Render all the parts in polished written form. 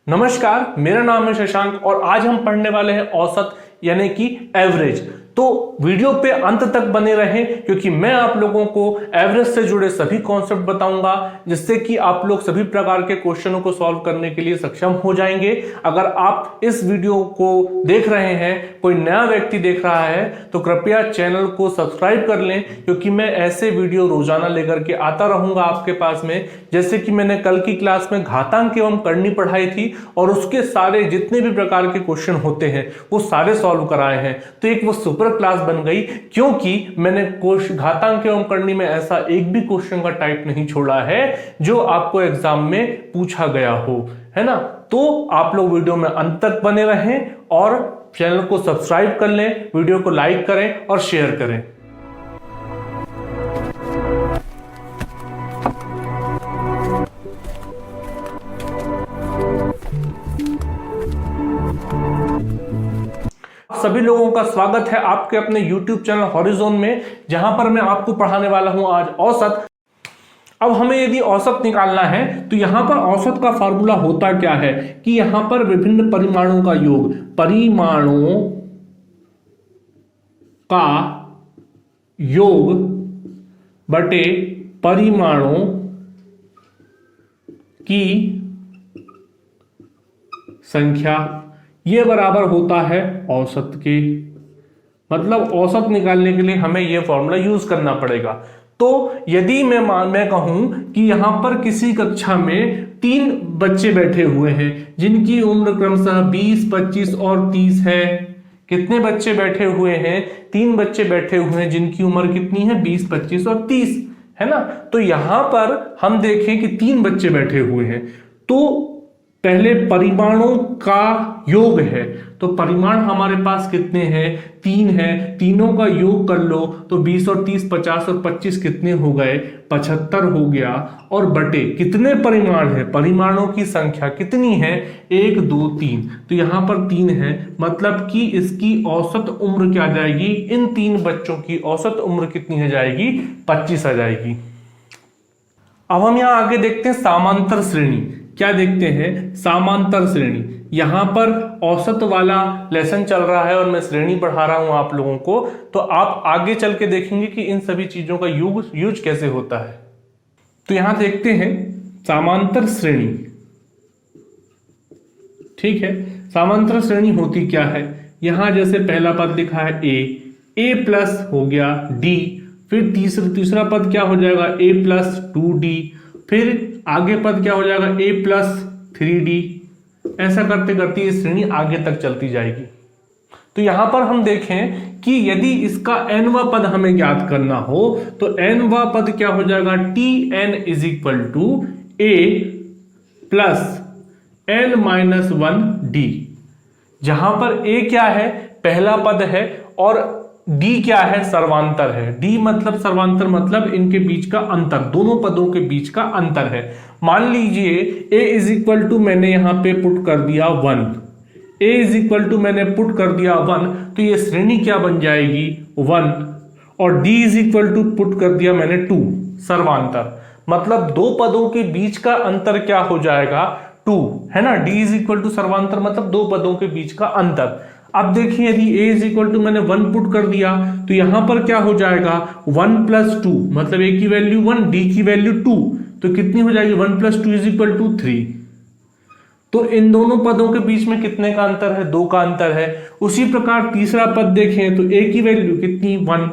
नमस्कार, मेरा नाम है शशांक और आज हम पढ़ने वाले हैं औसत यानी कि एवरेज। तो वीडियो पे अंत तक बने रहें क्योंकि मैं आप लोगों को एवरेज से जुड़े सभी कॉन्सेप्ट बताऊंगा जिससे कि आप लोग सभी प्रकार के क्वेश्चनों को सॉल्व करने के लिए सक्षम हो जाएंगे। अगर आप इस वीडियो को देख रहे हैं, कोई नया व्यक्ति देख रहा है तो कृपया चैनल को सब्सक्राइब कर लें क्योंकि मैं ऐसे वीडियो रोजाना लेकर के आता रहूंगा आपके पास में। जैसे कि मैंने कल की क्लास में घातांक एवं करनी पढ़ाई थी और उसके सारे जितने भी प्रकार के क्वेश्चन होते हैं वो सारे सॉल्व कराए हैं। तो एक वो सुपर क्लास बन गई क्योंकि मैंने घातांक एवं करनी में ऐसा एक भी क्वेश्चन का टाइप नहीं छोड़ा है जो आपको एग्जाम में पूछा गया हो, है ना। तो आप लोग वीडियो में अंत तक बने रहें और चैनल को सब्सक्राइब कर लें, वीडियो को लाइक करें और शेयर करें। सभी लोगों का स्वागत है आपके अपने YouTube चैनल हॉरिजॉन में, जहां पर मैं आपको पढ़ाने वाला हूं आज औसत। अब हमें यदि औसत निकालना है तो यहां पर औसत का फार्मूला होता क्या है कि यहां पर विभिन्न परिमाणों का योग, परिमाणों का योग बटे परिमाणों की संख्या, ये बराबर होता है औसत के। मतलब औसत निकालने के लिए हमें यह फॉर्मूला यूज करना पड़ेगा। तो यदि मैं कहूं कि यहां पर किसी कक्षा में 3 बच्चे बैठे हुए हैं जिनकी उम्र क्रमशः 20, 25 और 30 है। कितने बच्चे बैठे हुए हैं? 3 बच्चे बैठे हुए हैं जिनकी उम्र कितनी है? 20, 25 और 30, है ना। तो यहां पर हम देखें कि 3 बच्चे बैठे हुए हैं तो पहले परिमाणों का योग है। तो परिमाण हमारे पास कितने हैं? 3 है। तीनों का योग कर लो तो 20 और 30, 50 और 25 कितने हो गए? 75 हो गया। और बटे कितने परिमाण है? परिमाणों की संख्या कितनी है? 1, 2, 3। तो यहां पर 3 है, मतलब कि इसकी औसत उम्र क्या आ जाएगी? इन 3 बच्चों की औसत उम्र कितनी आ जाएगी? 25 आ जाएगी। अब हम यहां आगे देखते हैं समांतर श्रेणी। क्या देखते हैं? समांतर श्रेणी। यहां पर औसत वाला लेसन चल रहा है और मैं श्रेणी पढ़ा रहा हूं आप लोगों को, तो आप आगे चल के देखेंगे कि इन सभी चीजों का यूज कैसे होता है। तो यहां देखते हैं समांतर श्रेणी। ठीक है, समांतर श्रेणी होती क्या है? यहां जैसे पहला पद लिखा है ए प्लस हो गया डी, फिर तीसरा पद क्या हो जाएगा? ए प्लस 2d, फिर आगे पद क्या हो जाएगा? a plus 3d। ऐसा करते करते ये श्रेणी आगे तक चलती जाएगी। तो यहां पर हम देखें कि यदि इसका nवां पद हमें ज्ञात करना हो तो nवां पद क्या हो जाएगा? tn is equal to a plus n-1d। जहां पर a क्या है? पहला पद है और d क्या है? सर्वांतर है। d मतलब सर्वांतर, मतलब इनके बीच का अंतर, दोनों पदों के बीच का अंतर है। मान लीजिए a इज इक्वल टू मैंने यहां पे पुट कर दिया 1, a इज इक्वल टू मैंने पुट कर दिया 1, तो ये श्रेणी क्या बन जाएगी? 1। और d is equal to put कर दिया मैंने 2, सर्वांतर। मतलब दो पदों के बीच का अंतर क्या हो जाएगा? 2, है ना। d इज इक्वल टू सर्वांतर मतलब दो पदों के बीच का अंतर। अब देखिए यदि a इज इक्वल टू मैंने 1 पुट कर दिया तो यहां पर क्या हो जाएगा? 1 प्लस 2, मतलब a की वैल्यू 1, d की वैल्यू 2, तो कितनी हो जाएगी? 1 प्लस 2 इज इक्वल टू 3। तो इन दोनों पदों के बीच में कितने का अंतर है? 2 का अंतर है। उसी प्रकार तीसरा पद देखें तो a की वैल्यू कितनी? 1,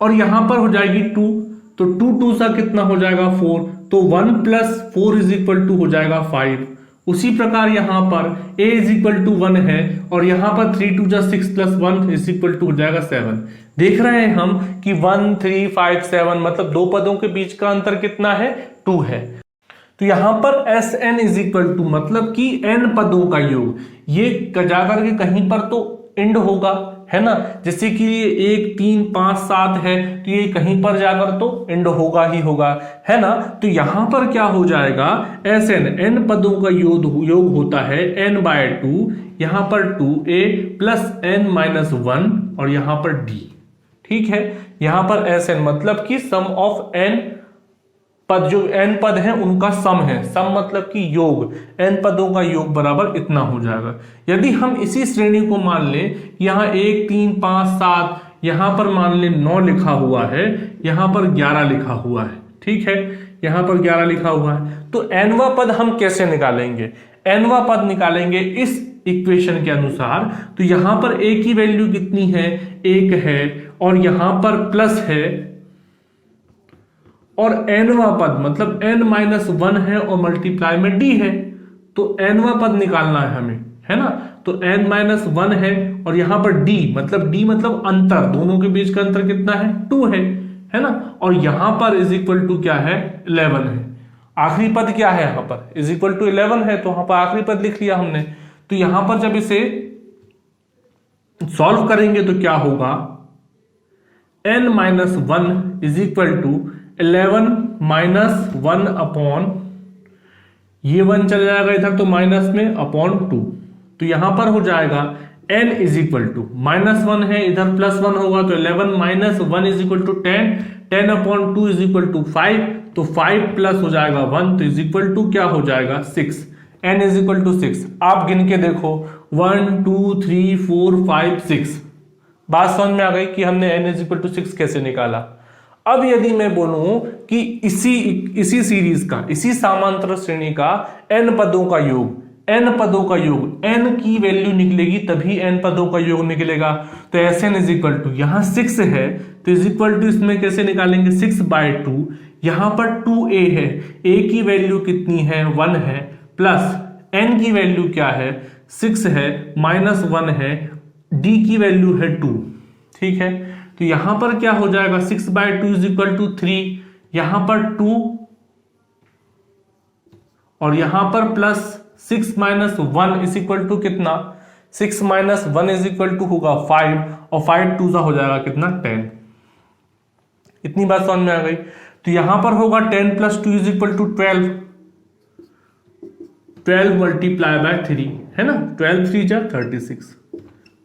और यहां पर हो जाएगी 2, तो 2 सा कितना हो जाएगा? 4, तो 1 प्लस 4 इज इक्वल टू हो जाएगा 5। उसी प्रकार यहां पर a इज इक्वल टू 1 है और यहां पर 3 2 6 प्लस 1 इज इक्वल टू हो जाएगा 7। देख रहे हैं हम कि 1 3 5 7 मतलब दो पदों के बीच का अंतर कितना है? 2 है। तो यहां पर Sn इज इक्वल टू मतलब कि n पदों का योग, ये जाकर के कहीं पर तो एंड होगा, है ना। जैसे कि ये 1 3 5 7 है तो ये कहीं पर जाकर तो एंड होगा ही होगा, है ना। तो यहां पर क्या हो जाएगा? Sn n पदों का योग होता है n/2, यहां पर 2a प्लस n-1 और यहां पर d। ठीक है, यहां पर Sn मतलब कि सम ऑफ n पद, जो n पद हैं उनका सम है। सम मतलब कि योग, n पदों का योग बराबर इतना हो जाएगा। यदि हम इसी श्रेणी को मान लें, यहाँ 1 3 5 7, यहाँ पर मान लें 9 लिखा हुआ है, यहाँ पर 11 लिखा हुआ है, ठीक है, यहाँ पर 11 लिखा हुआ है, तो nवा पद हम कैसे निकालेंगे? nवा पद निकालेंगे इस इक्वेशन के अनुसार। तो यहाँ पर a की वैल्यू कितनी है? 1 है, और यहाँ पर प्लस है, और nवा पद मतलब n-1 है और मल्टीप्लाई में d है, तो nवा पद निकालना है हमें, है ना। तो n-1 है, और यहां पर d मतलब अंतर, दोनों के बीच का अंतर कितना है? 2 है ना। और यहां पर इज इक्वल टू क्या है? 11 है। आखिरी पद क्या है यहां पर? इज इक्वल टू 11 है, तो वहां पर आखिरी पद लिख लिया हमने। तो यहां पर जब इसे सॉल्व करेंगे तो क्या होगा? n-1 is equal to 11 - 1 upon, ये 1 चला जाएगा इधर तो माइनस में, अपॉन 2। तो यहां पर हो जाएगा n इज इक्वल टू -1 है, इधर +1 होगा, तो 11 - 1 is equal to 10, 10 upon 2 is equal to 5, तो 5 प्लस हो जाएगा 1, तो इज इक्वल टू क्या हो जाएगा? 6। n is equal to 6। आप गिन के देखो, 1 2 3 4 5 6। बात समझ में आ गई कि हमने n इज इक्वल टू 6 कैसे निकाला। अब यदि मैं बोलूं कि इसी सीरीज का, इसी समांतर श्रेणी का n पदों का योग, n पदों का योग, n की वैल्यू निकलेगी तभी n पदों का योग निकलेगा। तो Sn इज इक्वल टू, यहां 6 है तो इज इक्वल टू इसमें कैसे निकालेंगे? 6/2। यहां पर 2a है, a की वैल्यू कितनी है? 1 है, प्लस n की वैल्यू क्या है? 6 है, -1 है, d की वैल्यू है 2, ठीक है। तो यहां पर क्या हो जाएगा? 6/2 इज इक्वल टू 3, यहां पर 2, और यहां पर प्लस 6 - 1 इज इक्वल टू कितना? 6 - 1 इज इक्वल टू होगा 5, और 5 2 हो जाएगा कितना? 10। इतनी बात समझ में आ गई। तो यहां पर होगा 10 + 2 is equal to 12, 12 multiply by 3, है ना। 12 3 जा 36,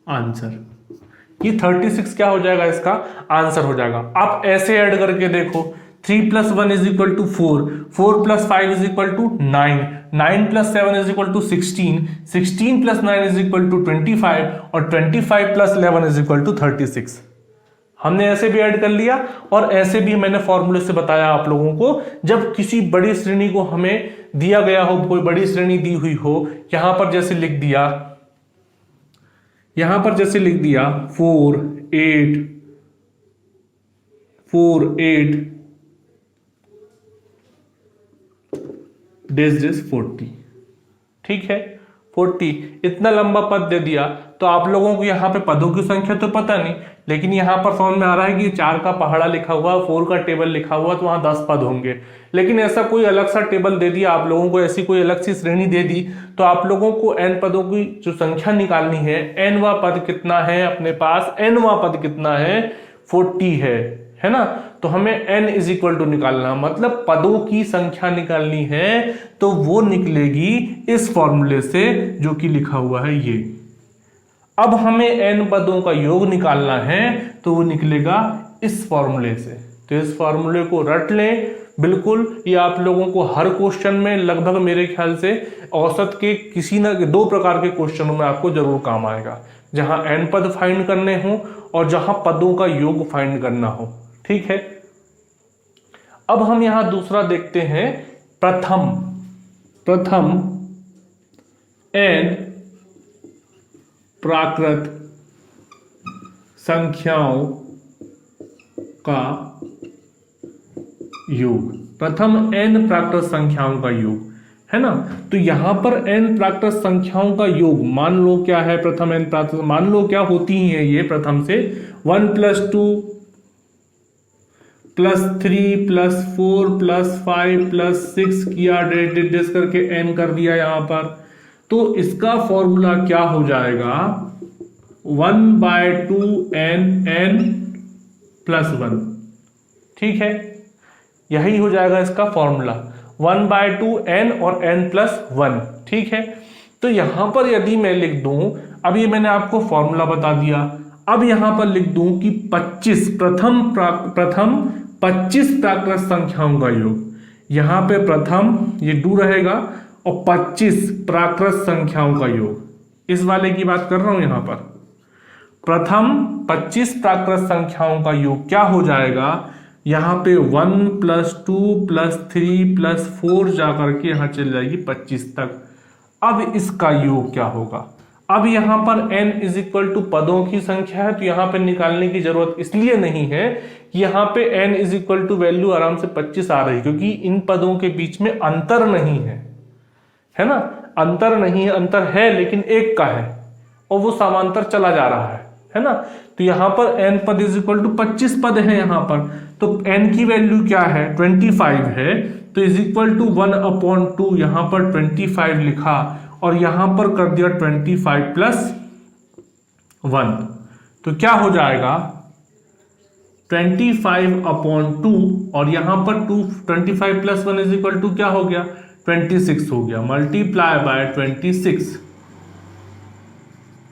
आंसर। ये 36 क्या हो जाएगा? इसका आंसर हो जाएगा। आप ऐसे ऐड करके देखो, 3 + 1 is equal to 4, 4 + 5 is equal to 9, 9 + 7 is equal to 16, 16 + 9 is equal to 25, और 25 + 11 इज इक्वल टू 36। हमने ऐसे भी ऐड कर लिया, और ऐसे भी मैंने फॉर्मूले से बताया आप लोगों को। जब किसी बड़ी श्रेणी को हमें दिया गया हो, कोई बड़ी श्रेणी दी हुई हो, यहां पर जैसे लिख दिया, यहां पर जैसे लिख दिया 4 8 4 8 डेज 40, ठीक है, 40, इतना लंबा पद दे दिया। तो आप लोगों को यहाँ पे पदों की संख्या तो पता नहीं, लेकिन यहाँ पर समझ में आ रहा है कि 4 का पहाड़ा लिखा हुआ, 4 का टेबल लिखा हुआ, तो वहां 10 पद होंगे। लेकिन ऐसा कोई अलग सा टेबल दे दिया आप लोगों को, ऐसी कोई अलग सी श्रेणी दे दी, तो आप लोगों को n पदों की जो संख्या निकालनी है, nवा पद कितना है अपने पास, nवा पद कितना है? 40 है ना। तो हमें n इज इक्वल टू निकालना, मतलब पदों की संख्या निकालनी है, तो वो निकलेगी इस फॉर्मूले से जो कि लिखा हुआ है ये। अब हमें n पदों का योग निकालना है, तो वो निकलेगा इस फॉर्मूले से। तो इस फॉर्मूले को रट लें बिल्कुल। ये आप लोगों को हर क्वेश्चन में लगभग मेरे ख्याल से औसत के किसी न 2 प्रकार के क्वेश्चनों में आपको जरूर काम आएगा, जहां n पद फाइंड करने हो और जहां पदों का योग फाइंड करना हो, ठीक है। अब हम यहां दूसरा देखते हैं, प्रथम n प्राकृत संख्याओं का योग, प्रथम n प्राकृत संख्याओं का योग, है ना। तो यहां पर n प्राकृत संख्याओं का योग मान लो क्या है? प्रथम n प्राकृत, मान लो क्या होती है ये प्रथम से? 1 + 2 + 3 + 4 + 5 + 6 किया, डेस करके n कर दिया यहां पर। तो इसका फॉर्मूला क्या हो जाएगा? 1/2 n + 1, ठीक है, यही हो जाएगा इसका फॉर्मूला, 1/2 n और n + 1, ठीक है। तो यहां पर यदि मैं लिख दूं, अब ये मैंने आपको फॉर्मूला बता दिया, अब यहां पर लिख दूं कि 25 प्रथम 25 प्राकृत संख्याओं का योग, यहाँ पे प्रथम ये 2 रहेगा और 25 प्राकृत संख्याओं का योग, इस वाले की बात कर रहा हूं। यहां पर प्रथम 25 प्राकृत संख्याओं का योग क्या हो जाएगा, यहां पे 1 + 2 + 3 + 4 जाकर के यहां चल जाएगी 25 तक। अब इसका योग क्या होगा, अब यहां पर n = पदों की संख्या है, तो यहां पे निकालने की जरूरत इसलिए नहीं है कि यहां पे n = वैल्यू आराम से 25 आ रही, क्योंकि इन पदों के बीच में अंतर नहीं है ना, अंतर नहीं है, अंतर है लेकिन एक का है और वो समांतर चला जा रहा है ना। तो यहां पर n पद = 25 पद है यहां पर, तो n की वैल्यू क्या है 25 है, तो = 1/2 यहां पर 25 लिखा और यहां पर कर दिया 25 + 1, तो क्या हो जाएगा 25/2 और यहां पर 25 + 1 = क्या हो गया 26 हो गया, मल्टीप्लाई बाय 26,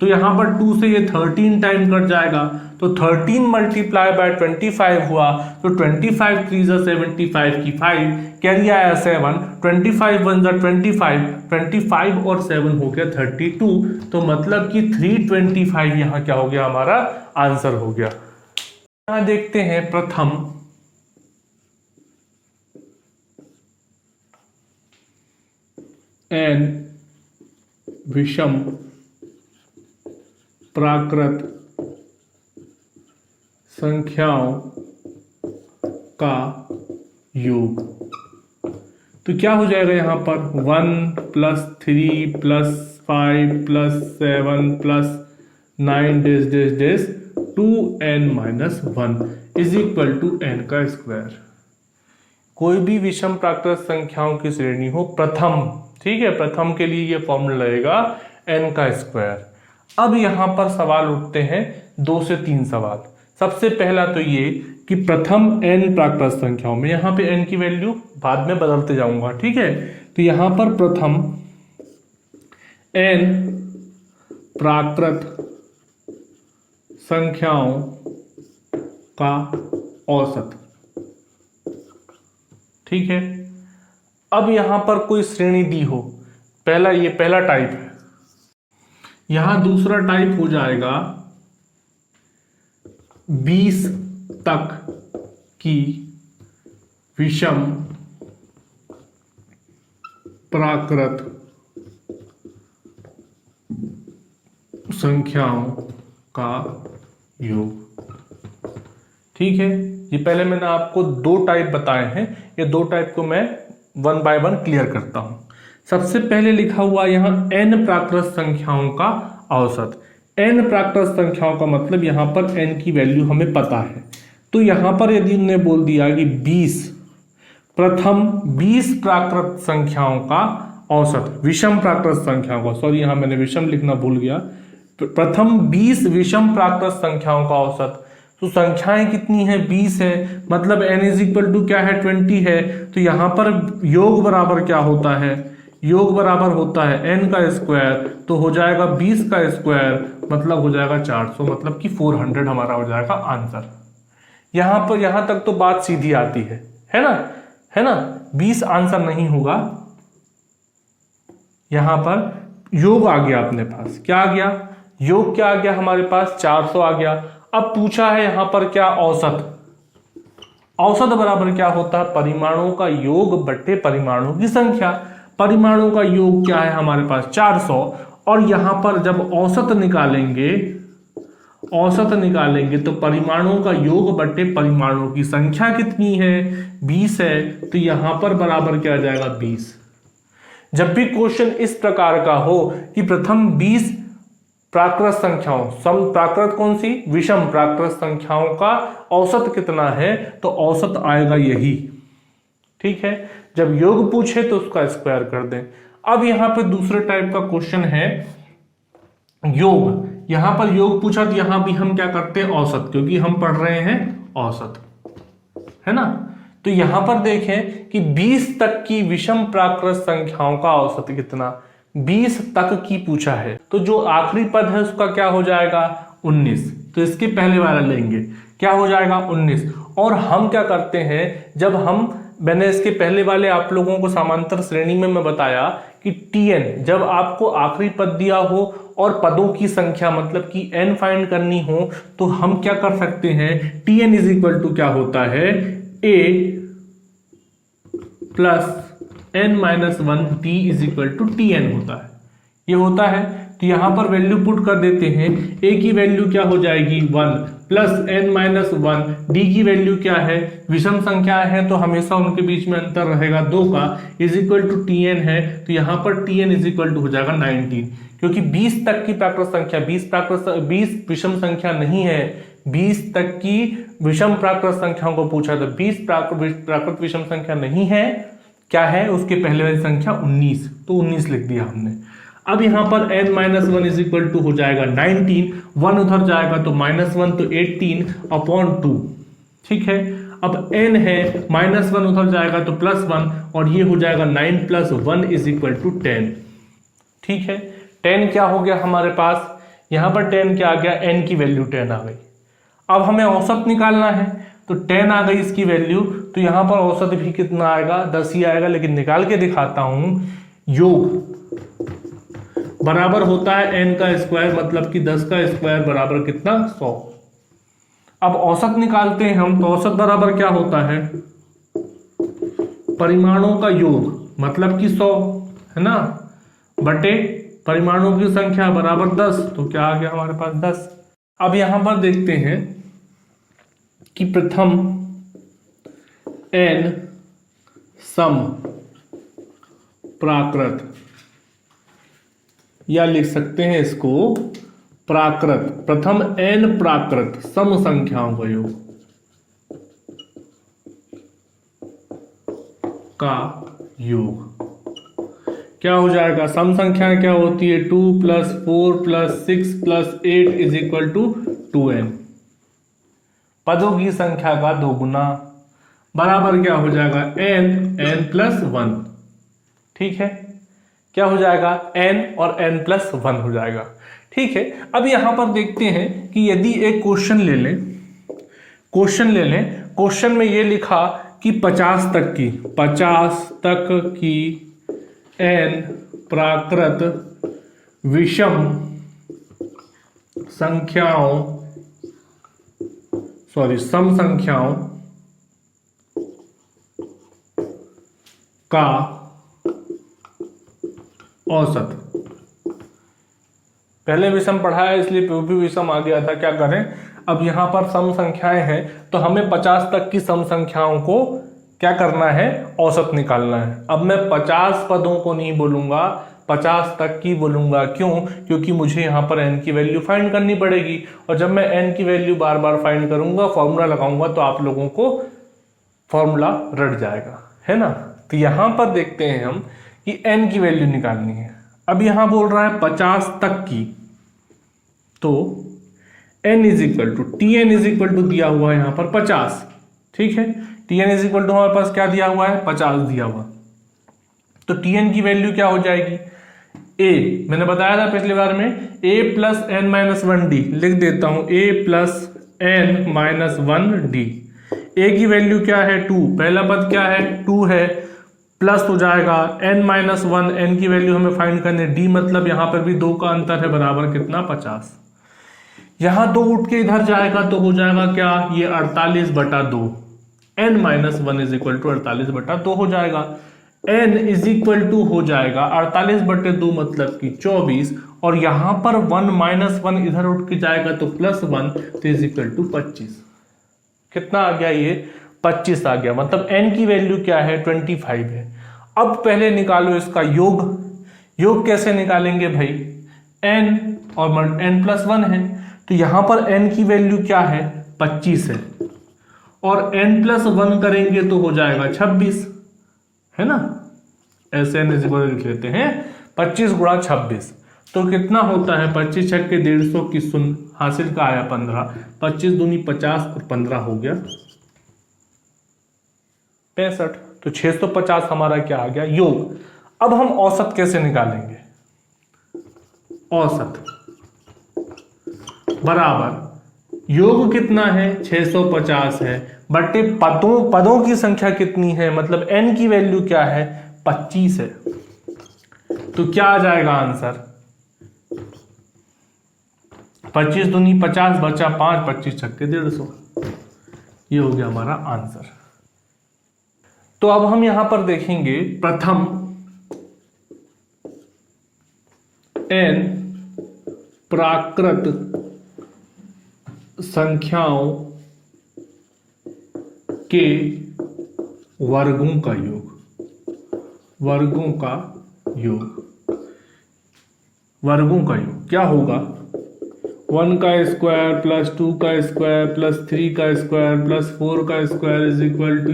तो यहां पर 2 से ये 13 टाइम कट जाएगा, तो 13 × 25 हुआ, तो 25 3 × 75 की 5 कैरी आया 7, 25 1 × 25 और 7 हो गया 32, तो मतलब कि 325 यहां क्या हो गया हमारा आंसर हो गया। यहां देखते हैं प्रथम n विषम प्राकृत संख्याओं का योग, तो क्या हो जाएगा यहां पर 1 + 3 + 5 + 7 + 9 2n - 1 = n का स्क्वायर। कोई भी विषम प्राकृत संख्याओं की श्रेणी हो प्रथम, ठीक है, प्रथम के लिए ये फॉर्मूला लगेगा n का स्क्वायर। अब यहां पर सवाल उठते हैं 2 से 3 सवाल। सबसे पहला तो ये कि प्रथम n प्राकृत संख्याओं में, यहां पे n की वैल्यू बाद में बदलते जाऊंगा, ठीक है, तो यहां पर प्रथम n प्राकृत संख्याओं का औसत, ठीक है। अब यहां पर कोई श्रेणी दी हो, पहला ये पहला टाइप है, यहां दूसरा टाइप हो जाएगा 20 तक की विषम प्राकृत संख्याओं का योग, ठीक है। ये पहले मैंने आपको 2 टाइप बताए हैं, ये 2 टाइप को मैं 1 बाय 1 क्लियर करता हूं। सबसे पहले लिखा हुआ यहां n प्राकृत संख्याओं का औसत। n प्राकृत संख्याओं का मतलब यहां पर n की वैल्यू हमें पता है, तो यहां पर यदि उन्होंने बोल दिया कि 20 प्रथम 20 प्राकृत संख्याओं का औसत, विषम प्राकृत संख्याओं का, सॉरी यहां मैंने विषम लिखना भूल गया, प्रथम 20 विषम प्राकृत संख्याओं का औसत, तो संख्याएं कितनी है 20 है, मतलब n क्या है 20 है, तो यहां पर योग बराबर क्या होता है, योग बराबर होता है n का स्क्वायर, तो हो जाएगा 20 का स्क्वायर, मतलब हो जाएगा 400, मतलब कि 400 हमारा हो जाएगा आंसर। यहां पर यहां तक तो बात सीधी आती है ना, है ना। 20 आंसर नहीं होगा, यहां पर योग आ गया अपने पास, क्या आ गया, योग क्या आ गया हमारे पास 400 आ गया। अब पूछा है यहां पर क्या औसत, औसत बराबर क्या होता है परिमाणों का योग बट्टे परिमाणों की संख्या। परिमाणों का योग क्या है हमारे पास 400, और यहां पर जब औसत निकालेंगे, औसत निकालेंगे तो परिमाणों का योग बट्टे परिमाणों की संख्या कितनी है 20 है, तो यहां पर बराबर क्या आ जाएगा 20। जब भी क्वेश्चन इस प्रकार का हो कि प्रथम 20 प्राकृत संख्याओं, सम प्राकृत कौन सी, विषम प्राकृत संख्याओं का औसत कितना है, तो औसत आएगा यही, ठीक है। जब योग पूछे तो उसका स्क्वायर कर दें। अब यहां पे दूसरे टाइप का क्वेश्चन है योग, यहां पर योग पूछा तो यहां भी हम क्या करते हैं औसत, क्योंकि हम पढ़ रहे हैं औसत, है ना। तो यहां पर देखें कि 20 तक की विषम प्राकृत संख्याओं का औसत कितना, 20 तक की पूछा है, तो जो आखिरी पद है उसका क्या हो जाएगा 19, तो इसके पहले वाला लेंगे, क्या हो जाएगा 19। और हम क्या करते हैं, जब हम मैंने इसके पहले वाले आप लोगों को समांतर श्रेणी में मैं बताया कि Tn जब आपको आखिरी पद दिया हो और पदों की संख्या मतलब कि n फाइंड करनी हो तो हम क्या कर सकते हैं, Tn इज इक्वल टू क्या होता है, a plus n minus 1 d is equal to Tn होता है, ये होता है। तो यहां पर वैल्यू पुट कर देते हैं, a की वैल्यू क्या हो जाएगी 1 प्लस n माइनस 1, d की वैल्यू क्या है, विषम संख्या है तो हमेशा उनके बीच में अंतर रहेगा 2 का, इज इक्वल टू Tn है। तो यहां पर Tn इज इक्वल टू हो जाएगा 19, क्योंकि 20 तक की प्राकृत संख्या 20 विषम संख्या नहीं है, 20 तक की विषम प्राकृत संख्याओं को पूछा था, 20 प्राकृत विषम संख्या नहीं है, क्या है उसके पहले वाली संख्या 19, तो 19 लिख दिया हमने। अब यहां पर n minus 1 is equal to हो जाएगा 19, 1 उधर जाएगा तो -1 तो 18 अपॉन 2, ठीक है। अब n है, -1 उधर जाएगा तो +1 और ये हो जाएगा 9 प्लस 1 इज इक्वल टू 10, ठीक है। 10 क्या हो गया हमारे पास, यहां पर 10 क्या आ गया, n की वैल्यू 10 आ गई। अब हमें औसत निकालना है तो 10 आ गई इसकी वैल्यू, तो यहां पर औसत भी कितना आएगा, 10 ही आएगा, लेकिन निकाल के दिखाता हूं। योग बराबर होता है n का स्क्वायर, मतलब कि 10 का स्क्वायर बराबर कितना, 100। अब औसत निकालते हैं हम, तो औसत बराबर क्या होता है, परिमाणों का योग मतलब कि 100 है ना, बटे परिमाणों की संख्या बराबर 10, तो क्या आ गया हमारे पास 10। अब यहां पर देखते हैं कि प्रथम n सम प्राकृत, या लिख सकते हैं इसको प्राकृत, प्रथम n प्राकृत सम संख्याओं का योग क्या हो जाएगा, सम संख्याएं क्या होती है, 2 + 4 + 6 + 8 इज इक्वल टू 2n, पदों की संख्या का दोगुना बराबर क्या हो जाएगा, n प्लस 1, ठीक है। क्या हो जाएगा, n और n प्लस 1 हो जाएगा, ठीक है। अब यहां पर देखते हैं कि यदि एक क्वेश्चन ले लें, क्वेश्चन में ये लिखा कि 50 तक की n प्राकृत विषम संख्याओं सम संख्याओं का औसत। पहले विषम पढ़ा है इसलिए भी विषम आ गया था, क्या करें। अब यहां पर सम संख्याएं हैं तो हमें 50 तक की सम संख्याओं को क्या करना है, औसत निकालना है। अब मैं 50 पदों को नहीं बोलूंगा, 50 तक की बोलूंगा, क्यों, क्योंकि मुझे यहां पर n की वैल्यू फाइंड करनी पड़ेगी, और जब मैं n की वैल्यू बार बार फाइंड करूंगा, फॉर्मूला लगाऊंगा, तो आप लोगों को फॉर्मूला रट जाएगा, है ना। तो यहां पर देखते हैं हम कि n की वैल्यू निकालनी है। अब यहां बोल रहा है 50 तक की, तो n is equal to Tn is equal to दिया हुआ है यहां पर 50, ठीक है। Tn इज इक्वल टू हमारे पास क्या दिया हुआ है, 50 दिया हुआ, तो Tn की वैल्यू क्या हो जाएगी, a, मैंने बताया था पिछली बार में, a plus n minus 1d, लिख देता हूं a plus n minus 1d। a की वैल्यू क्या है 2, पहला पद क्या है 2 है, प्लस हो जाएगा n माइनस 1, n की वैल्यू हमें फाइंड करनी, d मतलब यहां पर भी 2 का अंतर है, बराबर कितना 50। यहां 2 उठ के इधर जाएगा तो हो जाएगा क्या, ये 48/2, n minus 1 is equal to 48/2 हो जाएगा। n इज इक्वल टू हो जाएगा 48/2 मतलब कि 24, और यहां पर 1 माइनस 1 इधर उठ के जाएगा तो +1, तो इज इक्वल टू 25। कितना आ गया, ये 25 आ गया, मतलब n की वैल्यू क्या है 25 है। अब पहले निकालो इसका योग कैसे निकालेंगे भाई, n और n प्लस 1 है, तो यहां पर n की वैल्यू क्या है 25 है, और n प्लस 1 करेंगे तो हो जाएगा 26, है ना। ऐसे n इक्वल लिख लेते हैं 25 गुणा 26, तो कितना होता है 25 छक्के 150 की शून्य, हासिल का आया 15, 25 दूनी 50 और 15 हो गया 65, तो 650 हमारा क्या आ गया योग। अब हम औसत कैसे निकालेंगे, औसत बराबर योग कितना है 650 है, बटे पदों की संख्या कितनी है, मतलब n की वैल्यू क्या है, 25 है। तो क्या आ जाएगा आंसर, 25 दूनी 50 बचा 5, 25 छक्के 150। ये हो गया हमारा आंसर। तो अब हम यहां पर देखेंगे प्रथम n प्राकृत संख्याओं के वर्गों का योग, वर्गों का योग क्या होगा, 1 का स्क्वायर प्लस 2 का स्क्वायर प्लस 3 का स्क्वायर प्लस 4 का स्क्वायर इज इक्वल टू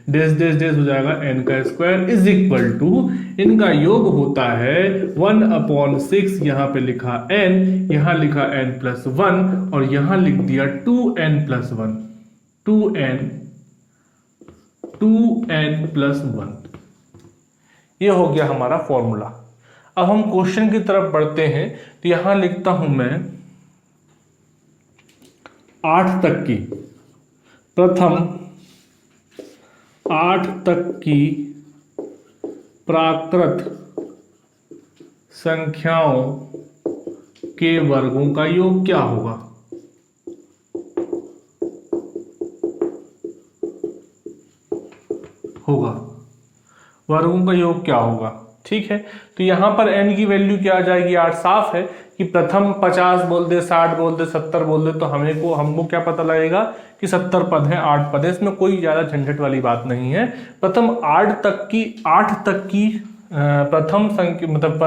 डेस डेस डेस हो जाएगा n का स्क्वायर इज इक्वल टू, इनका योग होता है 1/6, यहां पे लिखा n, यहां लिखा n+1 और यहां लिख दिया 2n+1, 2n+1। ये हो गया हमारा फॉर्मूला। अब हम क्वेश्चन की तरफ बढ़ते हैं, तो यहां लिखता हूं मैं 8 तक की, प्रथम 8 तक की प्राकृत संख्याओं के वर्गों का योग क्या होगा। वर्गों का योग क्या होगा, ठीक है। तो यहां पर n की वैल्यू क्या आ जाएगी, 8। साफ है कि प्रथम 50 बोल दे, 60 बोल दे, 70 बोल दे, तो हमको क्या पता लगेगा कि 70 पद है, 8 पद है, इसमें कोई ज्यादा झंझट वाली बात नहीं है। प्रथम 8 तक की प्रथम संख्या मतलब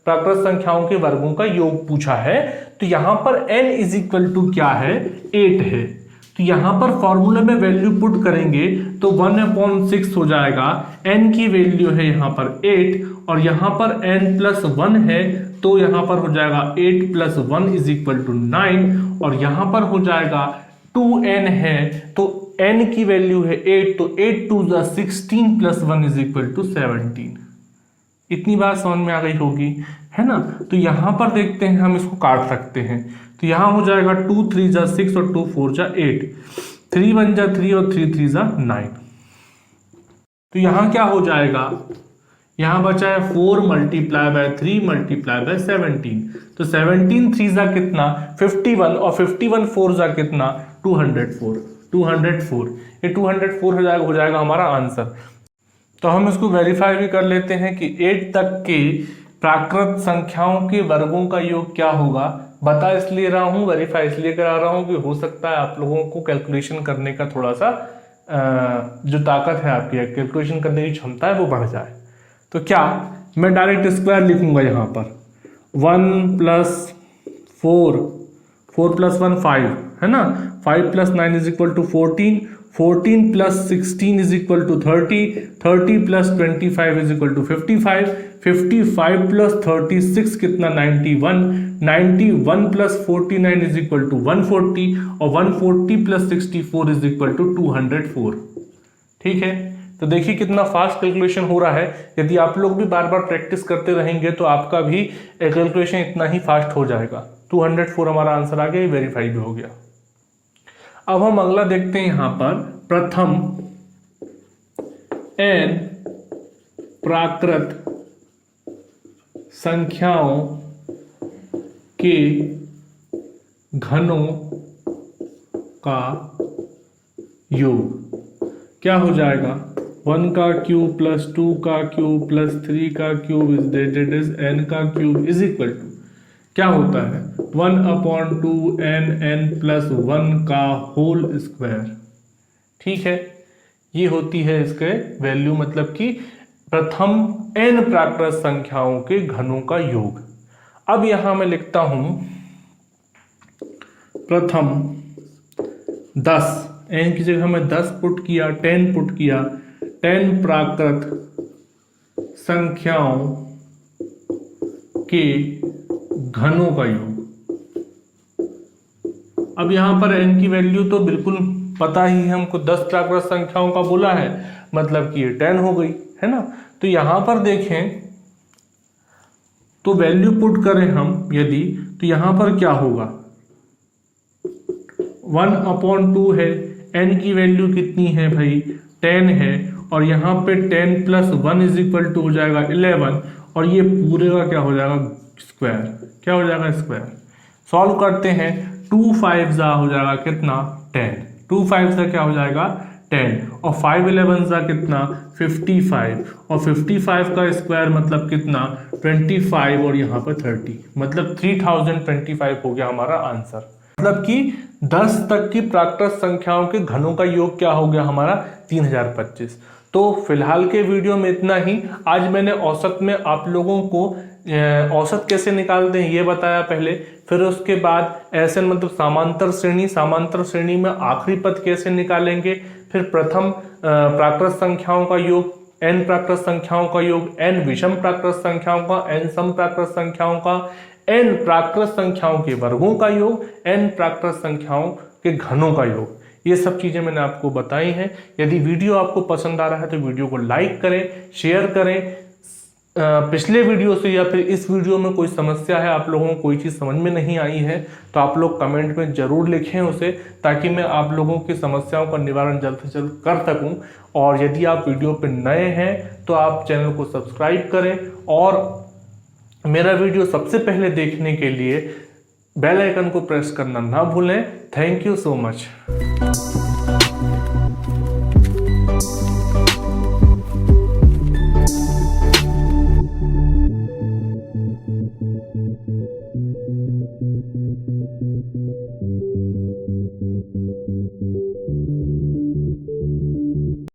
प्राकृत संख्याओं के वर्गों का योग पूछा है। तो यहां पर n इज इक्वल टू क्या है, 8 है। तो यहां पर फॉर्मूले में वैल्यू पुट करेंगे तो 1/6 हो जाएगा, n की वैल्यू है यहां पर 8 और यहां पर n+1 है, तो यहां पर हो जाएगा 8 + 1 इज इक्वल टू 9 और यहां पर हो जाएगा 2n है, तो n की वैल्यू है 8, तो 8 2 16 + 1 इज इक्वल टू 17। इतनी बात समझ में आ गई होगी, है ना। तो यहां पर देखते हैं, हम इसको काट सकते हैं। तो यहां हो जाएगा 2 3 6 और 2 4 8, 3 1 3 और 3 3 9। तो यहां क्या हो जाएगा, यहां बचा है 4 × 3 × 17। तो 17 3 कितना, 51 और 51 4 कितना, 204। ये 204 हो जाएगा हमारा आंसर। तो हम इसको वेरीफाई भी कर लेते हैं कि 8 तक के प्राकृत संख्याओं के वर्गों का योग क्या होगा। बता इसलिए रहा हूं, वेरीफाई इसलिए करा रहा हूं कि हो सकता है आप लोगों को कैलकुलेशन करने का थोड़ा सा जो ताकत है आपकी, कैलकुलेशन करने की क्षमता है वो बढ़ जाए। तो क्या मैं डायरेक्ट स्क्वायर लिखूंगा यहाँ पर, 1 + 4 + 1 5 है ना, 5 + 9 is equal to 14, 14 + 16 is equal to 30, 30 + 25 is equal to 55, 55 + 36 कितना, 91, 91 + 49 इज इक्वल टू 140 और 140 + 64 इज इक्वल टू 204। ठीक है, तो देखिए कितना फास्ट कैलकुलेशन हो रहा है। यदि आप लोग भी बार बार प्रैक्टिस करते रहेंगे तो आपका भी कैलकुलेशन इतना ही फास्ट हो जाएगा। 204 हमारा आंसर आ गया, वेरीफाई भी हो गया। अब हम अगला देखते हैं यहां पर, प्रथम n प्राकृत संख्याओं के घनों का योग क्या हो जाएगा, 1 का क्यूब प्लस 2 का क्यूब प्लस 3 का क्यूब इज n का क्यूब इज इक्वल टू क्या होता है, 1/2 n + 1 का होल स्क्वायर। ठीक है, ये होती है इसके वैल्यू, मतलब कि प्रथम n प्राकृत संख्याओं के घनों का योग। अब यहां मैं लिखता हूं प्रथम 10, n की जगह मैं 10 पुट किया, 10 पुट किया, 10 प्राकृत संख्याओं के घनों का योग। अब यहां पर n की वैल्यू तो बिल्कुल पता ही है हमको, 10 प्राकृत संख्याओं का बोला है, मतलब कि ये 10 हो गई, है ना। तो यहां पर देखें तो वैल्यू पुट करें हम यदि, तो यहां पर क्या होगा, 1/2 है, n की वैल्यू कितनी है भाई 10 है, और यहाँ पे 10 + 1 = हो जाएगा 11, और ये पूरे का क्या हो जाएगा स्क्वायर, क्या हो जाएगा स्क्वायर। सॉल्व करते हैं, 2 5 हो जाएगा कितना 10, 2 5 क्या हो जाएगा 10, और 5 11 कितना 55, और 55 का स्क्वायर मतलब कितना 25, और यहाँ पर 30, मतलब 3025 हो गया हमारा आंसर। मतलब कि 10 तक की प्राकृत संख्याओं के घनों का योग क्या हो गया हमारा 3025। तो फिलहाल के वीडियो में इतना ही। आज मैंने औसत में आप लोगों को औसत कैसे निकालते हैं ये बताया पहले, फिर उसके बाद एसएन मतलब समांतर श्रेणी, समांतर श्रेणी में आखिरी पद कैसे निकालेंगे, फिर प्रथम प्राकृत संख्याओं का योग, n प्राकृत संख्याओं का योग, n विषम प्राकृत संख्याओं का, n सम प्राकृत संख्याओं का, n प्राकृत संख्याओं के वर्गों का योग, n प्राकृत संख्याओं के घनों का योग। ये सब चीजें मैंने आपको बताई हैं। यदि वीडियो आपको पसंद आ रहा है तो वीडियो को लाइक करें, शेयर करें। पिछले वीडियो से या फिर इस वीडियो में कोई समस्या है, आप लोगों को कोई चीज़ समझ में नहीं आई है, तो आप लोग कमेंट में ज़रूर लिखें उसे, ताकि मैं आप लोगों की समस्याओं का निवारण जल्द से जल्द कर सकूं। और यदि आप वीडियो पर नए हैं तो आप चैनल को सब्सक्राइब करें, और मेरा वीडियो सबसे पहले देखने के लिए बेल आइकन को प्रेस करना ना भूलें। Thank you so much.